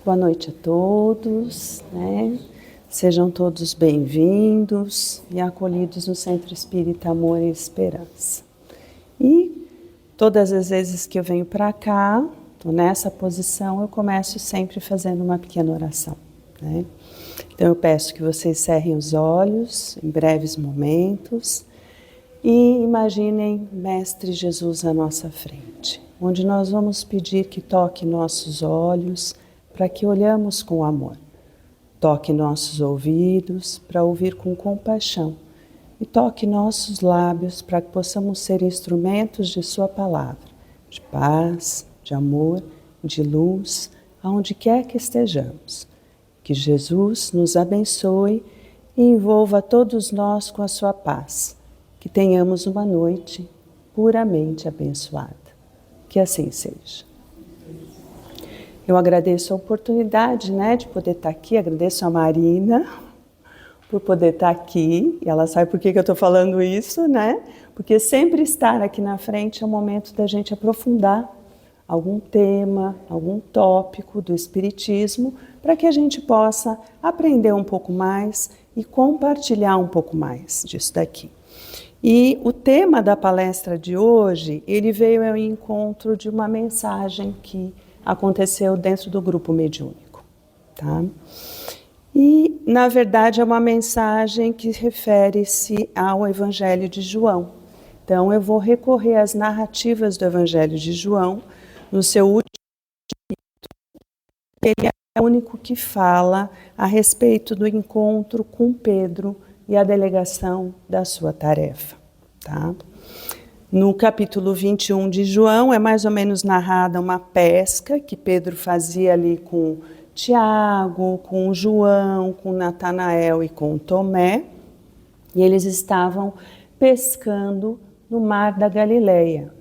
Boa noite a todos, né? Sejam todos bem-vindos e acolhidos no Centro Espírita Amor e Esperança. E todas as vezes que eu venho para cá, estou nessa posição, eu começo sempre fazendo uma pequena oração, né? Então eu peço que vocês cerrem os olhos em breves momentos e imaginem Mestre Jesus à nossa frente, onde nós vamos pedir que toque nossos olhos para que olhamos com amor. Toque nossos ouvidos para ouvir com compaixão e toque nossos lábios para que possamos ser instrumentos de sua palavra, de paz, de amor, de luz, aonde quer que estejamos. Que Jesus nos abençoe e envolva todos nós com a sua paz. Que tenhamos uma noite puramente abençoada. Que assim seja. Eu agradeço a oportunidade, de poder estar aqui, agradeço a Marina por poder estar aqui, e ela sabe por que eu estou falando isso, Porque sempre estar aqui na frente é o momento da gente aprofundar algum tema, algum tópico do Espiritismo, para que a gente possa aprender um pouco mais e compartilhar um pouco mais disso daqui. E o tema da palestra de hoje, ele veio ao encontro de uma mensagem que aconteceu dentro do grupo mediúnico, tá? E, na verdade, é uma mensagem que refere-se ao Evangelho de João. Então, eu vou recorrer às narrativas do Evangelho de João, no seu último capítulo. Ele é o único que fala a respeito do encontro com Pedro e a delegação da sua tarefa, tá? No capítulo 21 de João, é mais ou menos narrada uma pesca que Pedro fazia ali com Tiago, com João, com Natanael e com Tomé. E eles estavam pescando no mar da Galileia.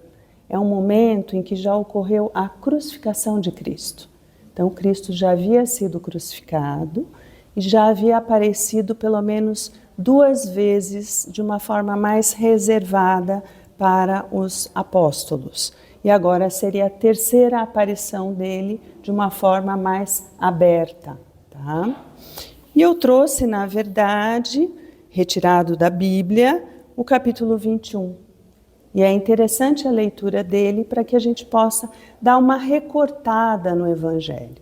É um momento em que já ocorreu a crucificação de Cristo. Então, Cristo já havia sido crucificado e já havia aparecido pelo menos 2 vezes de uma forma mais reservada para os apóstolos. E agora seria a 3ª aparição dele de uma forma mais aberta, tá? E eu trouxe, na verdade, retirado da Bíblia, o capítulo 21. E é interessante a leitura dele para que a gente possa dar uma recortada no Evangelho,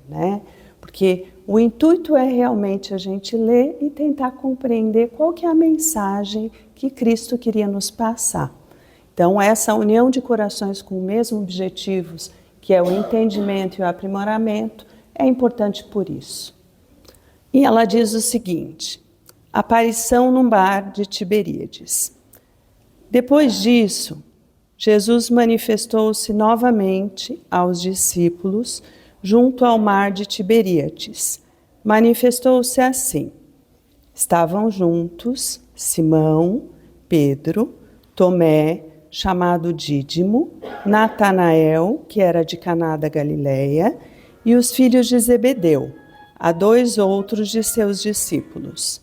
Porque o intuito é realmente a gente ler e tentar compreender qual que é a mensagem que Cristo queria nos passar. Então, essa união de corações com os mesmos objetivos, que é o entendimento e o aprimoramento, é importante por isso. E ela diz o seguinte: aparição no mar de Tiberíades. Depois disso, Jesus manifestou-se novamente aos discípulos junto ao mar de Tiberíades. Manifestou-se assim: estavam juntos Simão, Pedro, Tomé, chamado Dídimo, Natanael, que era de Caná da Galileia, e os filhos de Zebedeu, a 2 outros de seus discípulos.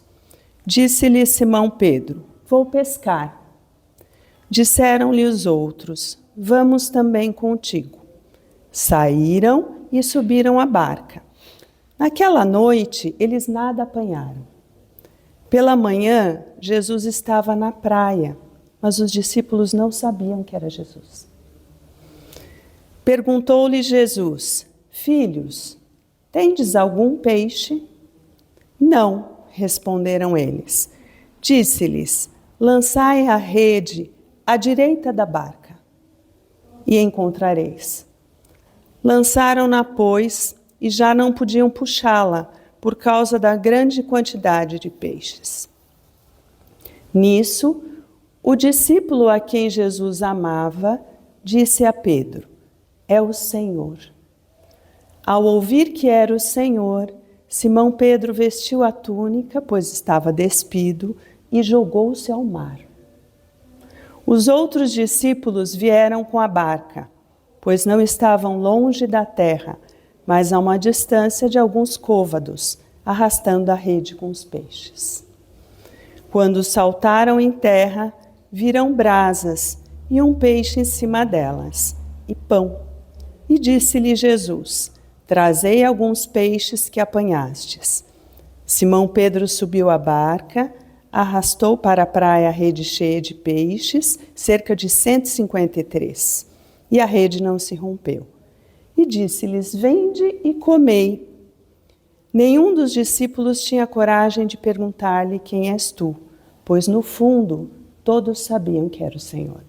Disse-lhe Simão Pedro: vou pescar. Disseram-lhe os outros: vamos também contigo. Saíram e subiram a barca. Naquela noite, eles nada apanharam. Pela manhã, Jesus estava na praia, mas os discípulos não sabiam que era Jesus. Perguntou-lhe Jesus: filhos, tendes algum peixe? Não, responderam eles. Disse-lhes: lançai a rede à direita da barca e encontrareis. Lançaram-na, pois, e já não podiam puxá-la por causa da grande quantidade de peixes. Nisso, o discípulo a quem Jesus amava disse a Pedro: é o Senhor. Ao ouvir que era o Senhor, Simão Pedro vestiu a túnica, pois estava despido, e jogou-se ao mar. Os outros discípulos vieram com a barca, pois não estavam longe da terra, mas a uma distância de alguns côvados, arrastando a rede com os peixes. Quando saltaram em terra, viram brasas e um peixe em cima delas, e pão. E disse-lhe Jesus: Trazei alguns peixes que apanhastes. Simão Pedro subiu à barca, arrastou para a praia a rede cheia de peixes, cerca de 153, e a rede não se rompeu. E disse-lhes: Vinde e comei. Nenhum dos discípulos tinha coragem de perguntar-lhe: Quem és tu? Pois no fundo todos sabiam que era o Senhor.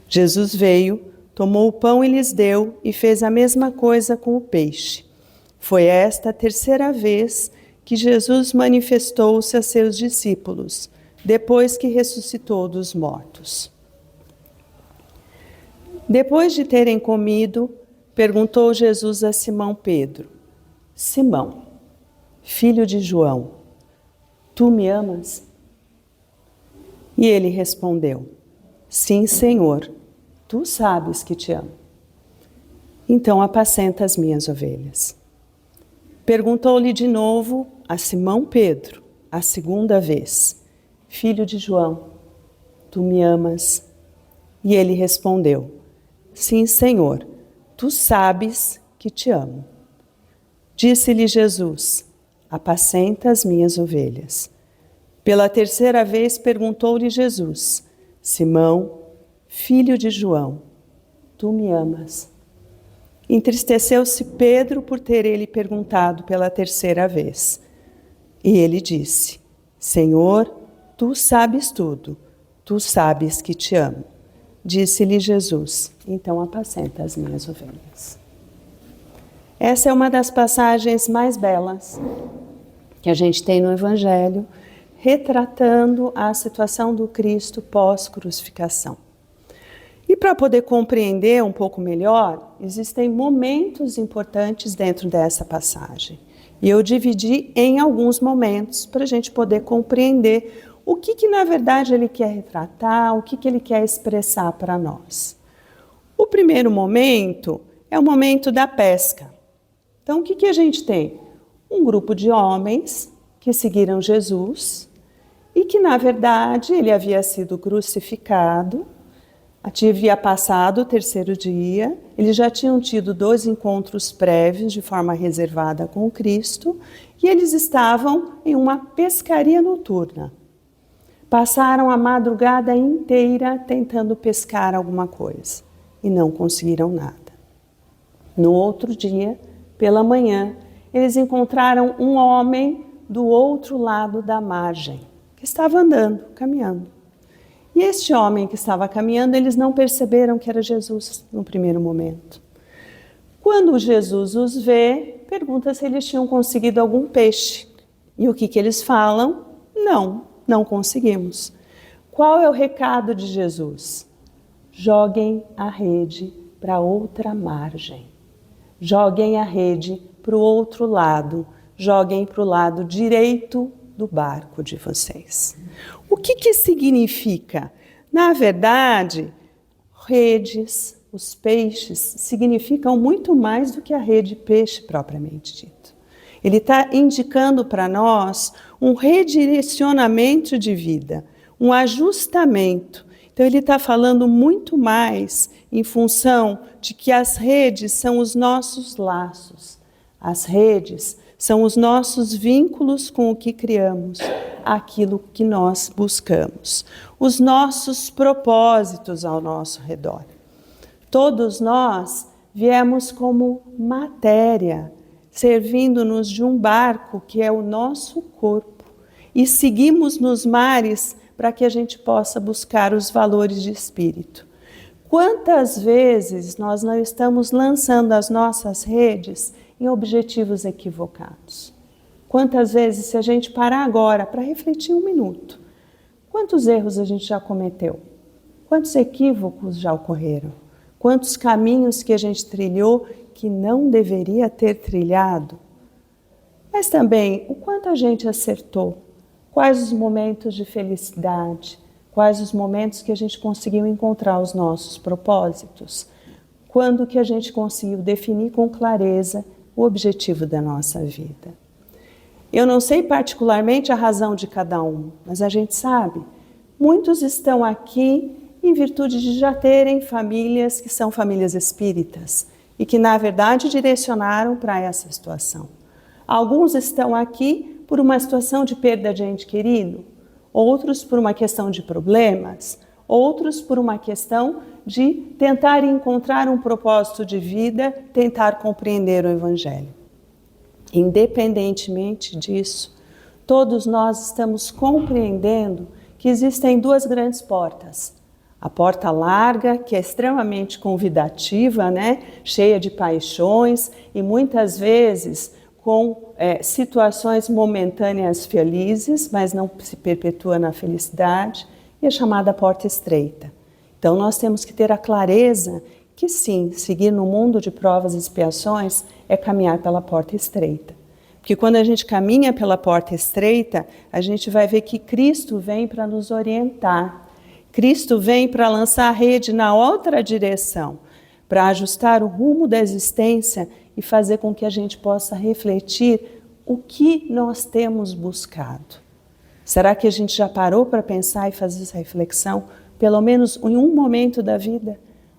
Jesus veio, tomou o pão e lhes deu, e fez a mesma coisa com o peixe. Foi esta a terceira vez que Jesus manifestou-se a seus discípulos, depois que ressuscitou dos mortos. Depois de terem comido, perguntou Jesus a Simão Pedro: Simão, filho de João, tu me amas? E ele respondeu: Sim, Senhor, tu sabes que te amo. Então apacenta as minhas ovelhas. Perguntou-lhe de novo a Simão Pedro, a segunda vez: Filho de João, tu me amas? E ele respondeu: Sim, Senhor, tu sabes que te amo. Disse-lhe Jesus: Apacenta as minhas ovelhas. Pela terceira vez perguntou-lhe Jesus: Simão, filho de João, tu me amas? Entristeceu-se Pedro por ter ele perguntado pela terceira vez. E ele disse: Senhor, tu sabes tudo, tu sabes que te amo. Disse-lhe Jesus: Então apacenta as minhas ovelhas. Essa é uma das passagens mais belas que a gente tem no Evangelho, retratando a situação do Cristo pós-crucificação. E para poder compreender um pouco melhor, existem momentos importantes dentro dessa passagem. E eu dividi em alguns momentos para a gente poder compreender o que na verdade ele quer retratar, o que ele quer expressar para nós. O primeiro momento é o momento da pesca. Então, o que a gente tem? Um grupo de homens que seguiram Jesus e que, na verdade, ele havia sido crucificado, havia passado o terceiro dia, eles já tinham tido 2 encontros prévios de forma reservada com Cristo e eles estavam em uma pescaria noturna. Passaram a madrugada inteira tentando pescar alguma coisa e não conseguiram nada. No outro dia, pela manhã, eles encontraram um homem do outro lado da margem, que estava andando, caminhando. E este homem que estava caminhando, eles não perceberam que era Jesus no primeiro momento. Quando Jesus os vê, pergunta se eles tinham conseguido algum peixe. E o que eles falam? Não conseguimos. Qual é o recado de Jesus? Joguem a rede para outra margem. Joguem a rede para o outro lado. Joguem para o lado direito do barco de vocês. O que significa? Na verdade, redes, os peixes, significam muito mais do que a rede peixe propriamente dito. Ele está indicando para nós um redirecionamento de vida, um ajustamento. Então ele está falando muito mais em função de que as redes são os nossos laços. As redes são os nossos vínculos com o que criamos, aquilo que nós buscamos, os nossos propósitos ao nosso redor. Todos nós viemos como matéria, servindo-nos de um barco que é o nosso corpo, e seguimos nos mares para que a gente possa buscar os valores de espírito. Quantas vezes nós não estamos lançando as nossas redes em objetivos equivocados? Quantas vezes, se a gente parar agora para refletir um minuto, quantos erros a gente já cometeu? Quantos equívocos já ocorreram? Quantos caminhos que a gente trilhou que não deveria ter trilhado? Mas também, o quanto a gente acertou? Quais os momentos de felicidade? Quais os momentos que a gente conseguiu encontrar os nossos propósitos? Quando que a gente conseguiu definir com clareza o objetivo da nossa vida? Eu não sei particularmente a razão de cada um, mas a gente sabe. Muitos estão aqui em virtude de já terem famílias que são famílias espíritas. e que, na verdade, direcionaram para essa situação. Alguns estão aqui por uma situação de perda de ente querido, outros por uma questão de problemas, outros por uma questão de tentar encontrar um propósito de vida, tentar compreender o Evangelho. Independentemente disso, todos nós estamos compreendendo que existem duas grandes portas. A porta larga, que é extremamente convidativa, né? Cheia de paixões e muitas vezes com situações momentâneas felizes, mas não se perpetua na felicidade, e a chamada porta estreita. Então nós temos que ter a clareza que sim, seguir no mundo de provas e expiações é caminhar pela porta estreita. Porque quando a gente caminha pela porta estreita, a gente vai ver que Cristo vem para nos orientar. Cristo vem para lançar a rede na outra direção, para ajustar o rumo da existência e fazer com que a gente possa refletir o que nós temos buscado. Será que a gente já parou para pensar e fazer essa reflexão, pelo menos em um momento da vida?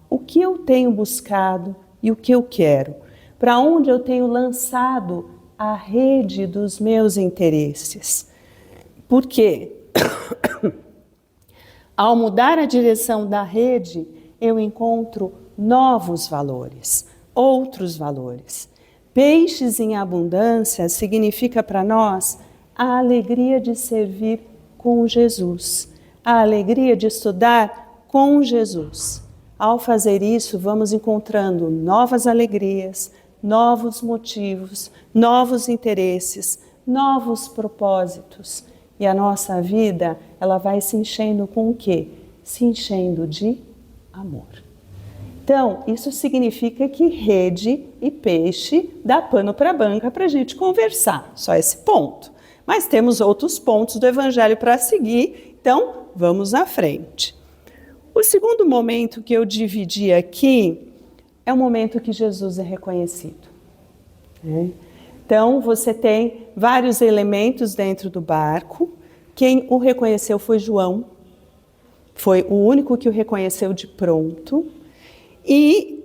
O que eu tenho buscado e o que eu quero? Para onde eu tenho lançado a rede dos meus interesses? Por quê? Ao mudar a direção da rede, eu encontro novos valores, outros valores. Peixes em abundância significa para nós a alegria de servir com Jesus, a alegria de estudar com Jesus. Ao fazer isso, vamos encontrando novas alegrias, novos motivos, novos interesses, novos propósitos. E a nossa vida, ela vai se enchendo com o quê? Se enchendo de amor. Então, isso significa que rede e peixe dá pano para a banca para a gente conversar. Só esse ponto. Mas temos outros pontos do Evangelho para seguir, então vamos à frente. O segundo momento que eu dividi aqui é o momento que Jesus é reconhecido. Então, você tem vários elementos dentro do barco. Quem o reconheceu foi João. Foi o único que o reconheceu de pronto. E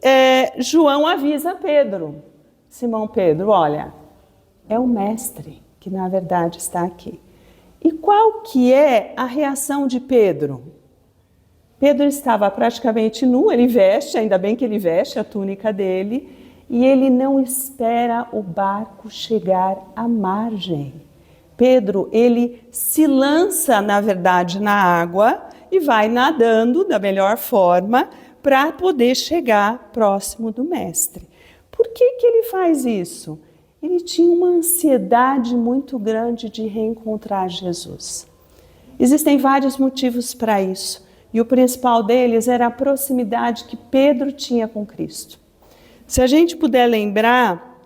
João avisa Pedro. Simão Pedro, olha, é o mestre que na verdade está aqui. E qual que é a reação de Pedro? Pedro estava praticamente nu, ele veste, ainda bem que ele veste a túnica dele, e ele não espera o barco chegar à margem. Pedro, ele se lança, na verdade, na água e vai nadando da melhor forma para poder chegar próximo do mestre. Por que que ele faz isso? Ele tinha uma ansiedade muito grande de reencontrar Jesus. Existem vários motivos para isso, e o principal deles era a proximidade que Pedro tinha com Cristo. Se a gente puder lembrar,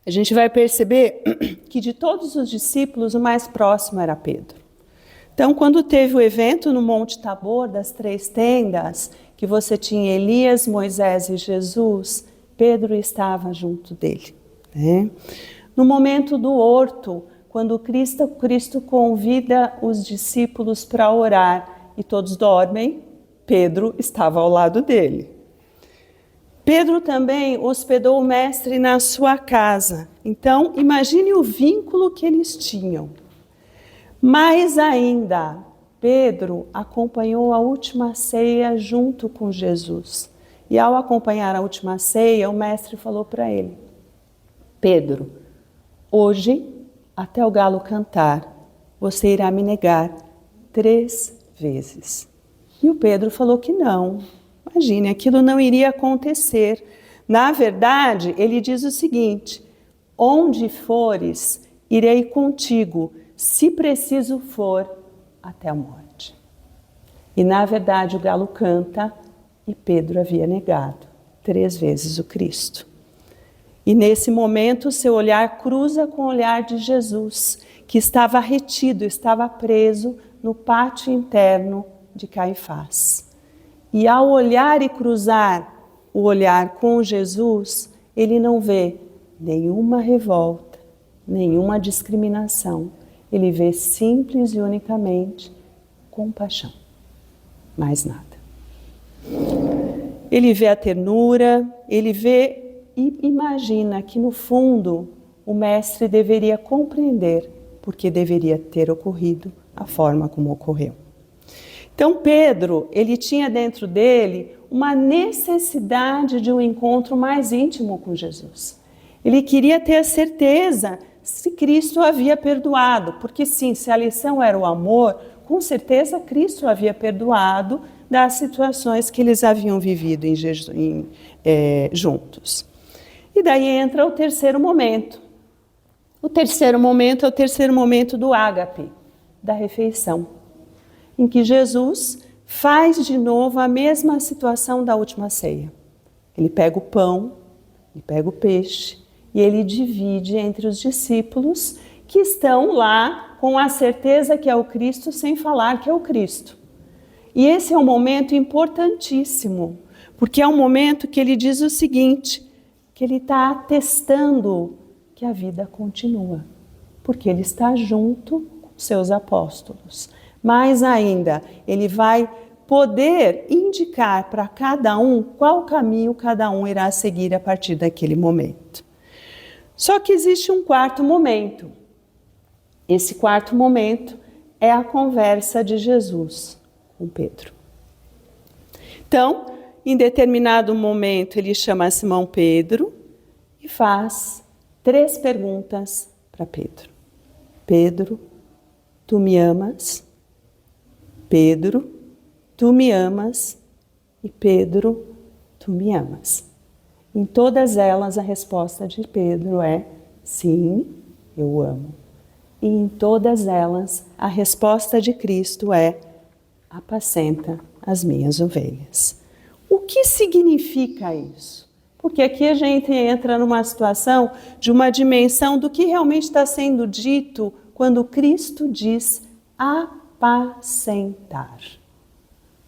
a gente vai perceber que de todos os discípulos, o mais próximo era Pedro. Então, quando teve o evento no Monte Tabor, das 3 tendas, que você tinha Elias, Moisés e Jesus, Pedro estava junto dele. No momento do horto, quando Cristo convida os discípulos para orar e todos dormem, Pedro estava ao lado dele. Pedro também hospedou o mestre na sua casa. Então, imagine o vínculo que eles tinham. Mais ainda, Pedro acompanhou a última ceia junto com Jesus. E ao acompanhar a última ceia, o mestre falou para ele: Pedro, hoje, até o galo cantar, você irá me negar 3 vezes. E o Pedro falou que não. Imagine, aquilo não iria acontecer. Na verdade, ele diz o seguinte: onde fores, irei contigo, se preciso for, até a morte. E na verdade o galo canta e Pedro havia negado 3 vezes o Cristo. E nesse momento seu olhar cruza com o olhar de Jesus, que estava retido, estava preso no pátio interno de Caifás. E ao olhar e cruzar o olhar com Jesus, ele não vê nenhuma revolta, nenhuma discriminação. Ele vê simples e unicamente compaixão, mais nada. Ele vê a ternura, ele vê imagina que, no fundo, o mestre deveria compreender porque deveria ter ocorrido a forma como ocorreu. Então, Pedro, ele tinha dentro dele uma necessidade de um encontro mais íntimo com Jesus. Ele queria ter a certeza se Cristo havia perdoado, porque sim, se a lição era o amor, com certeza Cristo havia perdoado das situações que eles haviam vivido juntos. E daí entra o terceiro momento. O terceiro momento é o terceiro momento do ágape, da refeição, em que Jesus faz de novo a mesma situação da última ceia. Ele pega o pão, ele pega o peixe e ele divide entre os discípulos que estão lá com a certeza que é o Cristo sem falar que é o Cristo. E esse é um momento importantíssimo, porque é um momento que ele diz o seguinte, que ele está atestando que a vida continua, porque ele está junto com seus apóstolos. Mais ainda, ele vai poder indicar para cada um qual caminho cada um irá seguir a partir daquele momento. Só que existe um quarto momento. Esse quarto momento é a conversa de Jesus com Pedro. Então, em determinado momento, ele chama Simão Pedro e faz 3 perguntas para Pedro. Pedro, tu me amas? Pedro, tu me amas? E Pedro, tu me amas? Em todas elas, a resposta de Pedro é sim, eu amo. E em todas elas, a resposta de Cristo é apacenta as minhas ovelhas. O que significa isso? Porque aqui a gente entra numa situação de uma dimensão do que realmente está sendo dito quando Cristo diz apacentar.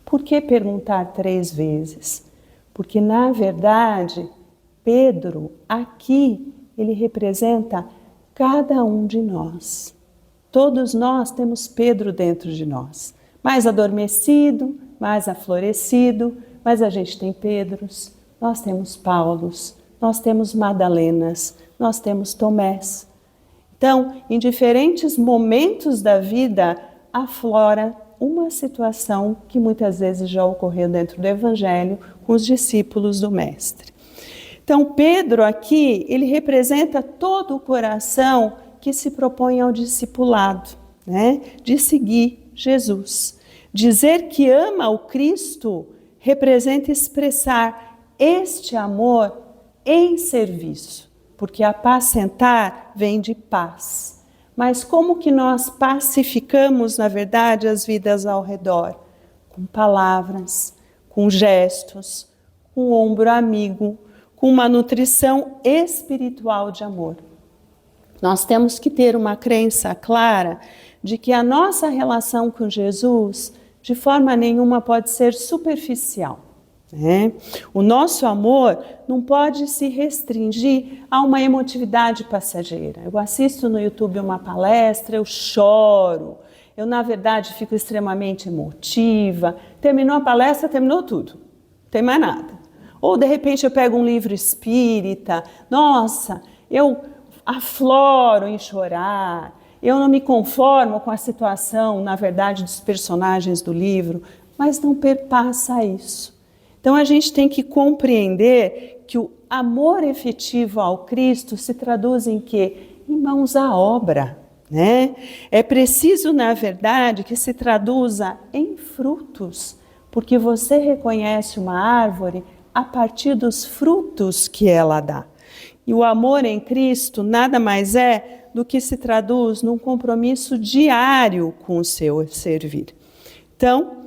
Por que perguntar 3 vezes? Porque, na verdade, Pedro, aqui, ele representa cada um de nós. Todos nós temos Pedro dentro de nós. Mais adormecido, mais aflorescido, mas a gente tem Pedros, nós temos Paulos, nós temos Madalenas, nós temos Tomés. Então, em diferentes momentos da vida, aflora uma situação que muitas vezes já ocorreu dentro do Evangelho com os discípulos do Mestre. Então, Pedro aqui, ele representa todo o coração que se propõe ao discipulado, né? De seguir Jesus. Dizer que ama o Cristo representa expressar este amor em serviço, porque apacentar vem de paz. Mas como que nós pacificamos, na verdade, as vidas ao redor? Com palavras, com gestos, com o ombro amigo, com uma nutrição espiritual de amor. Nós temos que ter uma crença clara de que a nossa relação com Jesus, de forma nenhuma, pode ser superficial. Né? O nosso amor não pode se restringir a uma emotividade passageira. Eu assisto no YouTube uma palestra, eu choro, eu na verdade fico extremamente emotiva, terminou a palestra, terminou tudo, não tem mais nada. Ou de repente eu pego um livro espírita, nossa, eu afloro em chorar, eu não me conformo com a situação, na verdade, dos personagens do livro, mas não perpassa isso. Então a gente tem que compreender que o amor efetivo ao Cristo se traduz em quê? Em mãos à obra, né? É preciso, na verdade, que se traduza em frutos, porque você reconhece uma árvore a partir dos frutos que ela dá. E o amor em Cristo nada mais é do que se traduz num compromisso diário com o seu servir. Então,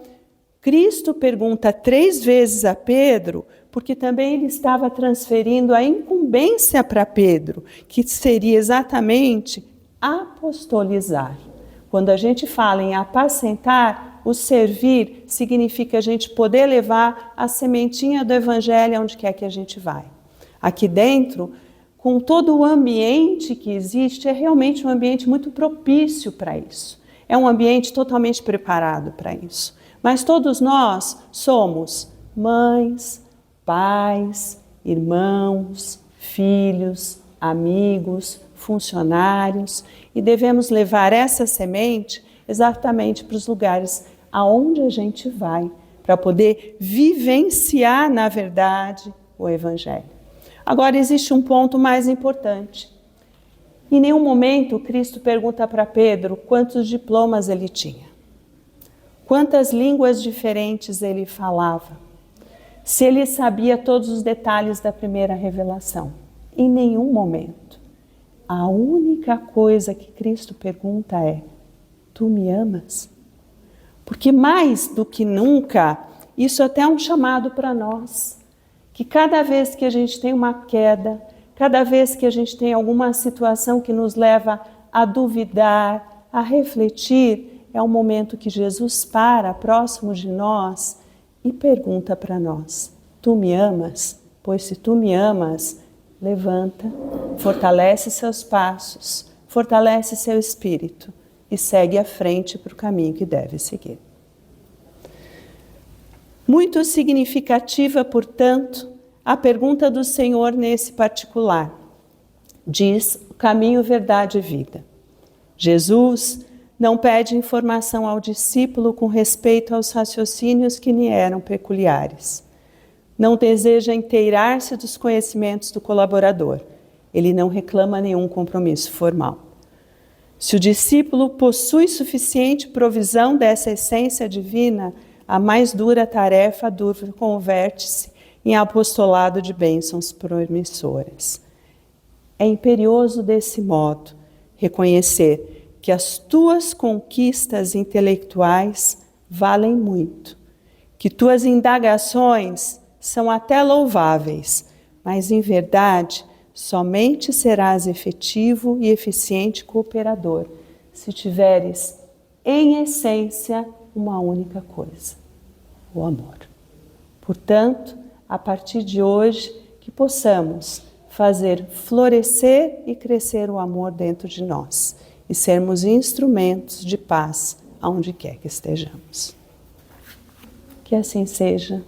Cristo pergunta 3 vezes a Pedro, porque também ele estava transferindo a incumbência para Pedro, que seria exatamente apostolizar. Quando a gente fala em apacentar, o servir significa a gente poder levar a sementinha do Evangelho onde quer que a gente vai. Aqui dentro, com todo o ambiente que existe, é realmente um ambiente muito propício para isso. É um ambiente totalmente preparado para isso. Mas todos nós somos mães, pais, irmãos, filhos, amigos, funcionários, e devemos levar essa semente exatamente para os lugares aonde a gente vai, para poder vivenciar, na verdade, o Evangelho. Agora, existe um ponto mais importante. Em nenhum momento Cristo pergunta para Pedro quantos diplomas ele tinha, quantas línguas diferentes ele falava, se ele sabia todos os detalhes da primeira revelação. Em nenhum momento. A única coisa que Cristo pergunta é: tu me amas? Porque mais do que nunca, isso até é um chamado para nós, que cada vez que a gente tem uma queda, cada vez que a gente tem alguma situação que nos leva a duvidar, a refletir, é um momento que Jesus para próximo de nós e pergunta para nós: tu me amas? Pois se tu me amas, levanta, fortalece seus passos, fortalece seu espírito e segue à frente para o caminho que deve seguir. Muito significativa, portanto, a pergunta do Senhor nesse particular. Diz o caminho, verdade e vida. Jesus não pede informação ao discípulo com respeito aos raciocínios que lhe eram peculiares. Não deseja inteirar-se dos conhecimentos do colaborador. Ele não reclama nenhum compromisso formal. Se o discípulo possui suficiente provisão dessa essência divina, a mais dura tarefa converte-se em apostolado de bênçãos promissoras. É imperioso desse modo reconhecer que as tuas conquistas intelectuais valem muito, que tuas indagações são até louváveis, mas em verdade somente serás efetivo e eficiente cooperador se tiveres em essência uma única coisa: o amor. Portanto, a partir de hoje, que possamos fazer florescer e crescer o amor dentro de nós e sermos instrumentos de paz aonde quer que estejamos. Que assim seja.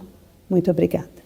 Muito obrigada.